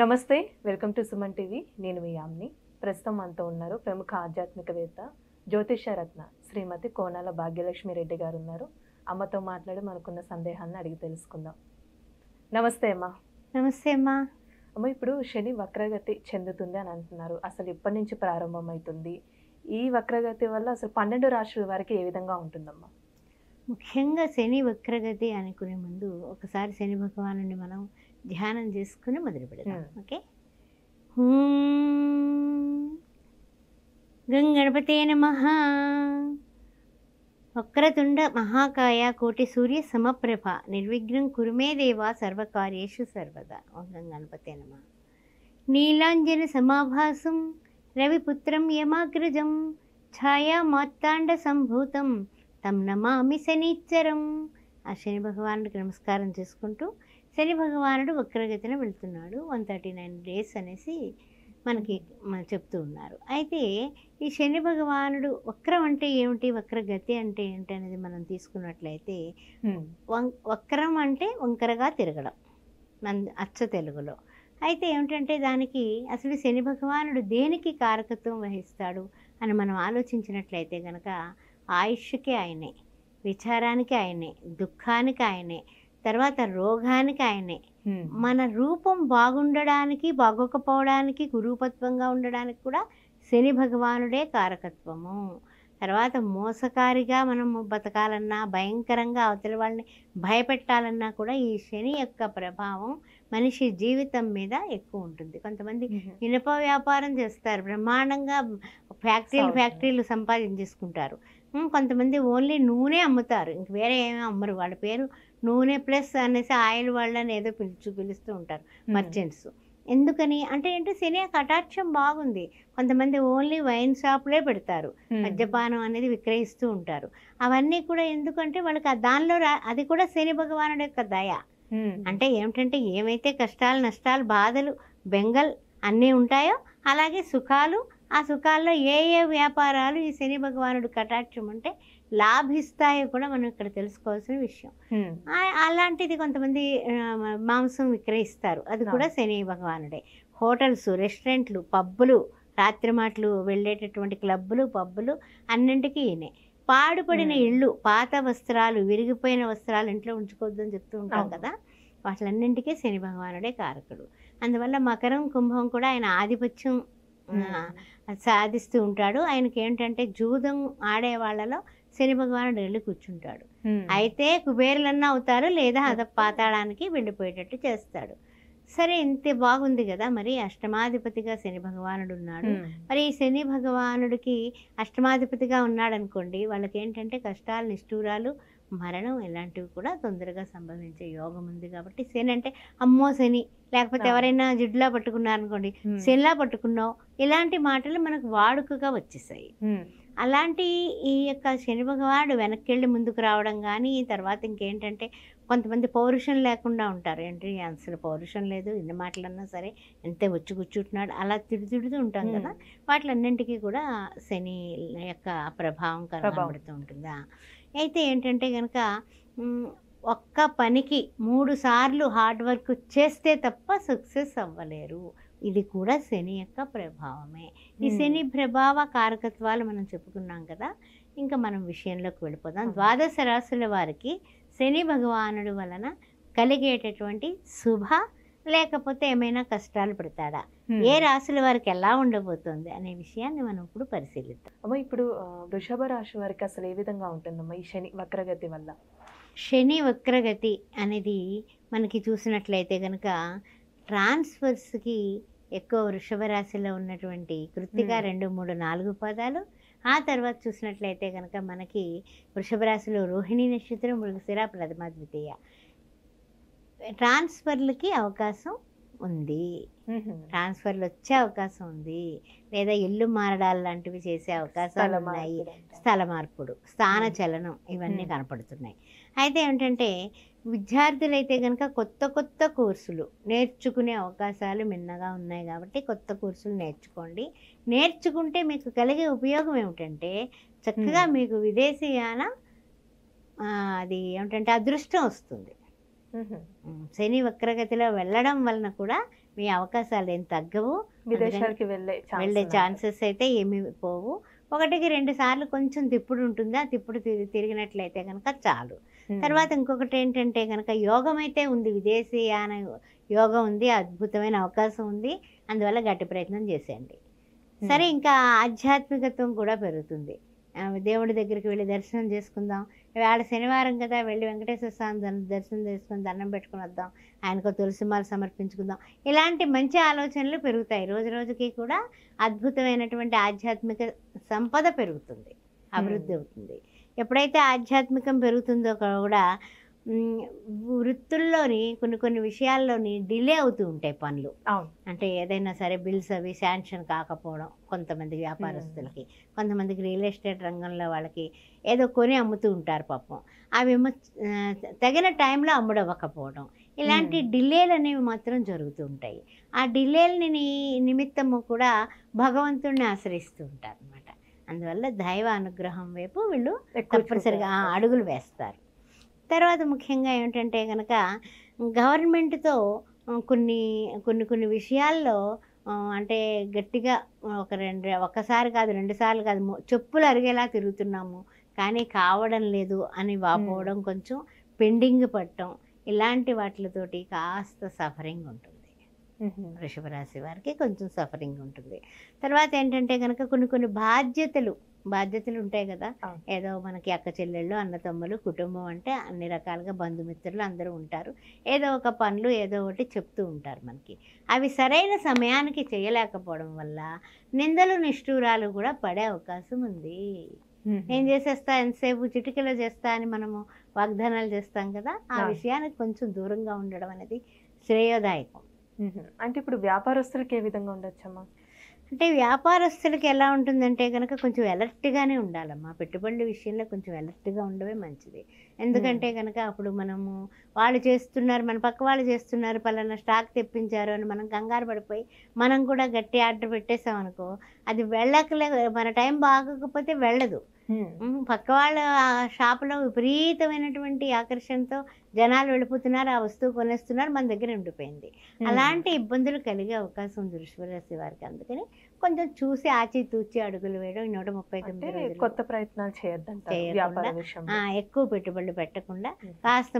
నమస్తే. Welcome to Suman TV. నేను మీ యామ్ని. ప్రస్తుతం మనతో ఉన్నారు ప్రముఖ ఆధ్యాత్మికవేత్త, జ్యోతిషరత్న శ్రీమతి కోనాల భాగ్యలక్ష్మి రెడ్డి గారు ఉన్నారు. అమ్మతో మాట్లాడి మనకున్న సందేహాన్ని అడిగి తెలుసుకుందాం. నమస్తే అమ్మ. నమస్తే అమ్మా. అమ్మ, ఇప్పుడు శని వక్రగతి చెందుతుంది అని అంటున్నారు. అసలు ఇప్పటి నుంచి ప్రారంభమవుతుంది? ఈ వక్రగతి వల్ల అసలు 12 రాశుల వారికి ఏ విధంగా ఉంటుందమ్మా? ముఖ్యంగా శని వక్రగతి అనుకునే ముందు ఒకసారి శని భగవానుని మనం ధ్యానం చేసుకుని మొదలు పెడదాం. ఓకే. గంగణపతే నమః. వక్రతుండ మహాకాయ కోటి సూర్య సమప్రభ నిర్విఘ్నం కురుమే దేవా సర్వకార్యేషు సర్వదా. ఓం గంగణపతే నమః. నీలాంజన సమాభాసం రవిపుత్రం యమాగ్రజం ఛాయా మార్తాండ సంభూతం తం నమామి శనిచ్చరం. ఆ శని భగవానుడికి నమస్కారం చేసుకుంటూ శని భగవానుడు వక్రగతిన వెళ్తున్నాడు. 139 days అనేసి మనకి చెప్తూ ఉన్నారు. అయితే ఈ శని భగవానుడు వక్రం అంటే ఏమిటి, వక్రగతి అంటే ఏంటి అనేది మనం తీసుకున్నట్లయితే, వక్రం అంటే వంకరగా తిరగడం అచ్చ తెలుగులో. అయితే ఏమిటంటే దానికి అసలు శని భగవానుడు దేనికి కారకత్వం వహిస్తాడు అని మనం ఆలోచించినట్లయితే కనుక ఆయుష్కి ఆయనే, విచారానికి ఆయనే, దుఃఖానికి ఆయనే, తర్వాత రోగానికి ఆయనే, మన రూపం బాగుండడానికి బాగోకపోవడానికి కురూపత్వంగా ఉండడానికి కూడా శని భగవానుడే కారకత్వము. తర్వాత మోసకారిగా మనం బతకాలన్నా, భయంకరంగా అవతలి వాళ్ళని భయపెట్టాలన్నా కూడా ఈ శని యొక్క ప్రభావం మనిషి జీవితం మీద ఎక్కువ ఉంటుంది. కొంతమంది ఇనుప వ్యాపారం చేస్తారు, బ్రహ్మాండంగా ఫ్యాక్టరీలు సంపాదించేసుకుంటారు. కొంతమంది ఓన్లీ నూనె అమ్ముతారు, ఇంక వేరే ఏమీ అమ్మరు. వాళ్ళ పేరు నూనె ప్లస్ అనేసి ఆయిల్ వాళ్ళని ఏదో పిలుస్తూ ఉంటారు మర్చెంట్స్. ఎందుకని అంటే ఏంటి, శని కటాక్షం బాగుంది. కొంతమంది ఓన్లీ వైన్ షాపులే పెడతారు, మద్యపానం అనేది విక్రయిస్తూ ఉంటారు. అవన్నీ కూడా ఎందుకంటే వాళ్ళకి దానిలో అది కూడా శని భగవానుడి యొక్క దయ. అంటే ఏమిటంటే ఏమైతే కష్టాలు, నష్టాలు, బాధలు, బెంగల్ అన్నీ ఉంటాయో అలాగే సుఖాలు, ఆ సుఖాల్లో ఏ ఏ వ్యాపారాలు ఈ శని భగవానుడు కటాక్షం అంటే లాభిస్తాయో కూడా మనం ఇక్కడ తెలుసుకోవాల్సిన విషయం. అలాంటిది కొంతమంది మాంసం విక్రయిస్తారు, అది కూడా శని భగవానుడే. హోటల్స్, రెస్టారెంట్లు, పబ్బులు, రాత్రి మాటలు వెళ్ళేటటువంటి క్లబ్బులు, పబ్బులు అన్నింటికీ ఈయనే. పాడుపడిన ఇళ్ళు, పాత వస్త్రాలు, విరిగిపోయిన వస్త్రాలు ఇంట్లో ఉంచుకోవద్దని చెప్తూ ఉంటాం కదా, వాటిలన్నింటికీ శని భగవానుడే కారకుడు. అందువల్ల మకరం, కుంభం కూడా ఆయన ఆధిపత్యం సాధిస్తూ ఉంటాడు. ఆయనకి ఏంటంటే జూదం ఆడే వాళ్ళలో శని భగవానుడు వెళ్ళి కూర్చుంటాడు. అయితే కుబేరులన్నా అవుతారు, లేదా పాతాళానికి వెళ్ళిపోయేటట్టు చేస్తాడు. సరే, ఇంత బాగుంది కదా, మరి అష్టమాధిపతిగా శని భగవానుడు ఉన్నాడు. మరి ఈ శని భగవానుడికి అష్టమాధిపతిగా ఉన్నాడు అనుకోండి, వాళ్ళకి ఏంటంటే కష్టాలు, నిష్ఠూరాలు, మరణం ఇలాంటివి కూడా తొందరగా సంభవించే యోగం ఉంది. కాబట్టి శని అంటే అమ్మో శని, లేకపోతే ఎవరైనా జిడ్లా పట్టుకున్నారనుకోండి, శనిలా పట్టుకున్నావు, ఇలాంటి మాటలు మనకు వాడుకగా వచ్చేసాయి. అలాంటి ఈ యొక్క శని భగవానుడు వెనక్కి వెళ్ళి ముందుకు రావడం కానీ, తర్వాత ఇంకేంటంటే కొంతమంది పౌరుషం లేకుండా ఉంటారు. ఏంటి అసలు పౌరుషం లేదు, ఎన్ని మాటలన్నా సరే ఎంతే వచ్చి కూర్చుంటున్నాడు, అలా తిడుతూ ఉంటాం కదా, వాటిలన్నింటికీ కూడా శని యొక్క ప్రభావం కనబడుతూ ఉంటుందా. అయితే ఏంటంటే కనుక ఒక్క పనికి 3 సార్లు హార్డ్ వర్క్ చేస్తే తప్ప సక్సెస్ అవ్వలేరు. ఇది కూడా శని యొక్క ప్రభావమే. ఈ శని ప్రభావ కారకత్వాలు మనం చెప్పుకున్నాం కదా, ఇంకా మనం విషయంలోకి వెళ్ళిపోదాం. 12 రాశుల వారికి శని భగవానుడు వలన కలిగేటటువంటి శుభ లేకపోతే ఏమైనా కష్టాలు పెడతాడా, ఏ రాశుల వారికి ఎలా ఉండబోతుంది అనే విషయాన్ని మనం ఇప్పుడు పరిశీలిద్దాం. అమ్మ, ఇప్పుడు వృషభ రాశి వారికి అసలు ఏ విధంగా ఉంటుందమ్మా ఈ శని వక్రగతి వల్ల? శని వక్రగతి అనేది మనకి చూసినట్లయితే కనుక ట్రాన్స్ఫర్స్కి ఎక్కువ వృషభ రాశిలో ఉన్నటువంటి కృత్తిక 2, 3, 4 పాదాలు. ఆ తర్వాత చూసినట్లయితే కనుక మనకి వృషభ రాశిలో రోహిణి నక్షత్రం, మృగశిర, ప్రథమ, ద్వితీయ ట్రాన్స్ఫర్లకి అవకాశం ఉంది. ట్రాన్స్ఫర్లు వచ్చే అవకాశం ఉంది, లేదా ఇల్లు మారడాలు లాంటివి చేసే అవకాశాలు ఉన్నాయి. స్థల మార్పుడు, స్థాన చలనం ఇవన్నీ కనపడుతున్నాయి. అయితే ఏంటంటే విద్యార్థులైతే కనుక కొత్త కొత్త కోర్సులు నేర్చుకునే అవకాశాలు మిన్నగా ఉన్నాయి. కాబట్టి కొత్త కోర్సులు నేర్చుకోండి. నేర్చుకుంటే మీకు కలిగే ఉపయోగం ఏమిటంటే చక్కగా మీకు విదేశీయాన అది ఏమిటంటే అదృష్టం వస్తుంది. శని వక్రగతిలో వెళ్ళడం వలన కూడా మీ అవకాశాలు ఏం తగ్గవు, విదేశాలకి వెళ్ళే ఛాన్సెస్ అయితే ఏమీ పోవు. 1-2 సార్లు కొంచెం తిప్పుడు ఉంటుంది, ఆ తిప్పుడు తిరిగినట్లయితే కనుక చాలు. తర్వాత ఇంకొకటి ఏంటంటే కనుక యోగం అయితే ఉంది, విదేశీయాన యోగం ఉంది, అద్భుతమైన అవకాశం ఉంది. అందువల్ల గట్టి ప్రయత్నం చేసేయండి. సరే, ఇంకా ఆధ్యాత్మికత్వం కూడా పెరుగుతుంది. దేవుడి దగ్గరికి వెళ్ళి దర్శనం చేసుకుందాం, ఇవాళ శనివారం కదా, వెళ్ళి వెంకటేశ్వర స్వామి దర్శనం చేసుకుని దండం పెట్టుకుని వద్దాం, ఆయనకు తులసిమాల సమర్పించుకుందాం. ఇలాంటి మంచి ఆలోచనలు పెరుగుతాయి. రోజు రోజుకి కూడా అద్భుతమైనటువంటి ఆధ్యాత్మిక సంపద పెరుగుతుంది, అభివృద్ధి అవుతుంది. ఎప్పుడైతే ఆధ్యాత్మికం పెరుగుతుందో కూడా వృత్తుల్లోని కొన్ని విషయాల్లోని డిలే అవుతూ ఉంటాయి పనులు. అంటే ఏదైనా సరే బిల్స్ అవి శాంక్షన్ కాకపోవడం, కొంతమంది వ్యాపారస్తులకి, కొంతమందికి రియల్ ఎస్టేట్ రంగంలో వాళ్ళకి ఏదో కొని అమ్ముతూ ఉంటారు పాపం, అవేమో తగిన టైంలో అమ్ముడవ్వకపోవడం, ఇలాంటి డిలేలు అనేవి మాత్రం జరుగుతూ ఉంటాయి. ఆ డిలేలని నిమిత్తము కూడా భగవంతుడిని ఆశ్రయిస్తూ ఉంటారు అన్నమాట. అందువల్ల దైవ అనుగ్రహం వైపు వీళ్ళు తప్పనిసరిగా అడుగులు వేస్తారు. తర్వాత ముఖ్యంగా ఏమిటంటే కనుక గవర్నమెంట్తో కొన్ని విషయాల్లో అంటే గట్టిగా ఒక్కసారి కాదు, 2 సార్లు కాదు, చెప్పులు అరిగేలా తిరుగుతున్నాము కానీ కావడం లేదు అని వాపోవడం, కొంచెం పెండింగ్ పట్టడం, ఇలాంటి వాటితోటి కాస్త సఫరింగ్ ఉంటుంది. వృషభ రాశి వారికి కొంచెం సఫరింగ్ ఉంటుంది. తర్వాత ఏంటంటే కనుక కొన్ని బాధ్యతలు ఉంటాయి కదా, ఏదో మనకి అక్క చెల్లెళ్ళు, అన్న తమ్ముళ్ళు, కుటుంబం అంటే అన్ని రకాలుగా బంధుమిత్రులు అందరూ ఉంటారు. ఏదో ఒక పనులు ఏదో ఒకటి చెప్తూ ఉంటారు మనకి. అవి సరైన సమయానికి చేయలేకపోవడం వల్ల నిందలు నిష్ఠూరాలు కూడా పడే అవకాశం ఉంది. నేను చేసేస్తా, ఎంతసేపు చిటికలో చేస్తా అని మనము వాగ్దానాలు చేస్తాం కదా, ఆ విషయానికి కొంచెం దూరంగా ఉండడం అనేది శ్రేయోదాయకం. అంటే ఇప్పుడు వ్యాపారస్తులకి ఏ విధంగా ఉండొచ్చమ్మా? అంటే వ్యాపారస్తులకి ఎలా ఉంటుందంటే కనుక కొంచెం అలర్ట్గానే ఉండాలమ్మా. పెట్టుబడుల విషయంలో కొంచెం అలర్ట్గా ఉండవే మంచిది. ఎందుకంటే కనుక అప్పుడు మనము వాళ్ళు చేస్తున్నారు, మన పక్క వాళ్ళు చేస్తున్నారు, పలానా స్టాక్ తెప్పించారు అని మనం కంగారు పడిపోయి మనం కూడా గట్టి ఆర్డర్ పెట్టేసాం అనుకో, అది మన టైం బాగోకపోతే వెళ్ళదు. పక్క వాళ్ళ షాపులో విపరీతమైనటువంటి ఆకర్షణతో జనాలు వెళ్ళిపోతున్నారు, ఆ వస్తువు కొనేస్తున్నారు, మన దగ్గర ఉండిపోయింది. అలాంటి ఇబ్బందులు కలిగే అవకాశం ఉంది వృషభ రాశి వారికి. అందుకని కొంచెం చూసి ఆచితూచి అడుగులు వేయడం. 139 రోజులు కొత్త ప్రయత్నాలు చేయకుండా, ఎక్కువ పెట్టుబడులు పెట్టకుండా కాస్త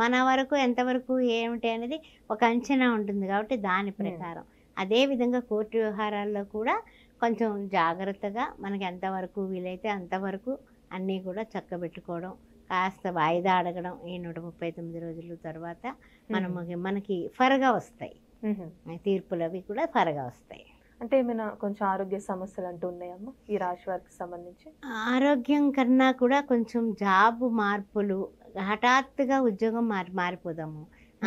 మన వరకు ఎంతవరకు ఏమిటి అనేది ఒక అంచనా ఉంటుంది కాబట్టి దాని ప్రకారం. అదేవిధంగా కోర్టు వ్యవహారాల్లో కూడా కొంచెం జాగ్రత్తగా మనకి ఎంతవరకు వీలైతే అంతవరకు అన్నీ కూడా చక్కబెట్టుకోవడం, కాస్త వాయిదా అడగడం. ఈ 139 రోజుల తర్వాత మనకి ఫరగా వస్తాయి, తీర్పులు అవి కూడా ఫరగా వస్తాయి. అంటే ఏమైనా కొంచెం ఆరోగ్య సమస్యలు అంటూ ఉన్నాయమ్మా ఈ రాశి వారికి సంబంధించి? ఆరోగ్యం కన్నా కూడా కొంచెం జాబు మార్పులు, హఠాత్తుగా ఉద్యోగం మారిపోదాము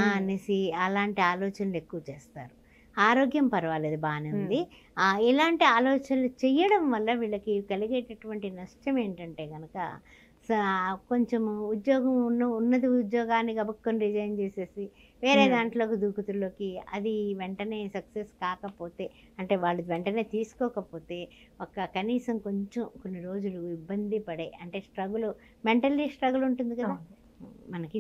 అనేసి అలాంటి ఆలోచనలు ఎక్కువ చేస్తారు. ఆరోగ్యం పర్వాలేదు, బాగానే ఉంది. ఇలాంటి ఆలోచనలు చేయడం వల్ల వీళ్ళకి కలిగేటటువంటి నష్టం ఏంటంటే కనుక కొంచెము ఉన్నది ఉద్యోగాన్ని గబుక్కొని రిజైన్ చేసేసి వేరే దాంట్లోకి దూకుతుల్లోకి అది వెంటనే సక్సెస్ కాకపోతే, అంటే వాళ్ళు వెంటనే తీసుకోకపోతే కనీసం కొంచెం కొన్ని రోజులు ఇబ్బంది పడే, అంటే మెంటల్లీ స్ట్రగుల్ ఉంటుంది కదా మనకి.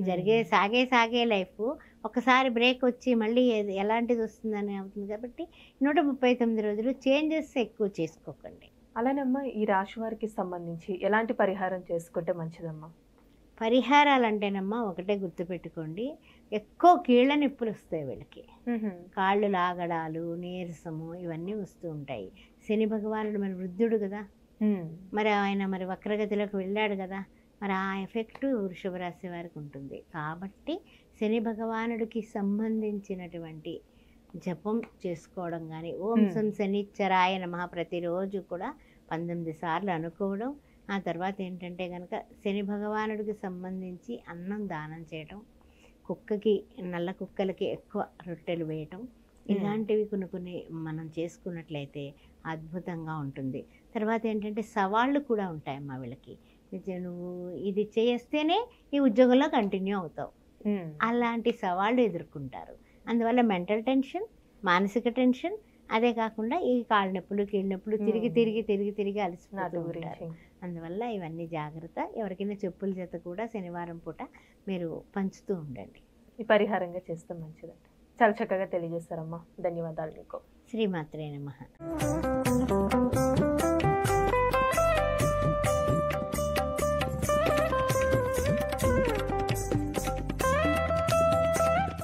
సాగే లైఫ్ ఒకసారి బ్రేక్ వచ్చి మళ్ళీ ఎలాంటిది వస్తుందని అవుతుంది కాబట్టి 139 రోజులు చేంజెస్ ఎక్కువ చేసుకోకండి. అలానేమ్మా ఈ రాశి వారికి సంబంధించి ఎలాంటి పరిహారం చేసుకుంటే మంచిదమ్మా? పరిహారాలు అంటేనమ్మా ఒకటే గుర్తుపెట్టుకోండి, ఎక్కువ కీళ్ళ నొప్పులు వస్తాయి వీళ్ళకి, కాళ్ళు లాగడాలు, నీరసము ఇవన్నీ వస్తూ ఉంటాయి. శని భగవానుడు మరి వృద్ధుడు కదా, మరి ఆయన వక్రగతిలోకి వెళ్ళాడు కదా, మరి ఆ ఎఫెక్ట్ వృషభ రాశి వారికి ఉంటుంది. కాబట్టి శని భగవానుడికి సంబంధించినటువంటి జపం చేసుకోవడం కానీ, ఓం సం శనిచ్చరాయ నమః ప్రతిరోజు కూడా 19 సార్లు అనుకోవడం. ఆ తర్వాత ఏంటంటే కనుక శని భగవానుడికి సంబంధించి అన్నం దానం చేయటం, నల్ల కుక్కలకి ఎక్కువ రొట్టెలు వేయటం, ఇలాంటివి కొన్ని మనం చేసుకున్నట్లయితే అద్భుతంగా ఉంటుంది. తర్వాత ఏంటంటే సవాళ్ళు కూడా ఉంటాయమ్మా వీళ్ళకి. నువ్వు ఇది చేస్తేనే ఈ ఉద్యోగంలో కంటిన్యూ అవుతావు, అలాంటి సవాళ్ళు ఎదుర్కొంటారు. అందువల్ల మెంటల్ టెన్షన్, మానసిక టెన్షన్, అదే కాకుండా ఈ కాళ్ళ నొప్పులు, కీళ్ళ నొప్పులు తిరిగి అలసిపోతూ ఉంటారు. అందువల్ల ఇవన్నీ జాగ్రత్త. ఎవరికైనా చెప్పుల చేత కూడా శనివారం పూట మీరు పంచుతూ ఉండండి. ఈ పరిహారంగా చేస్తే మంచిదండి. చాలా చక్కగా తెలియజేస్తారమ్మా. ధన్యవాదాలు మీకు. శ్రీమాత్రే నమః.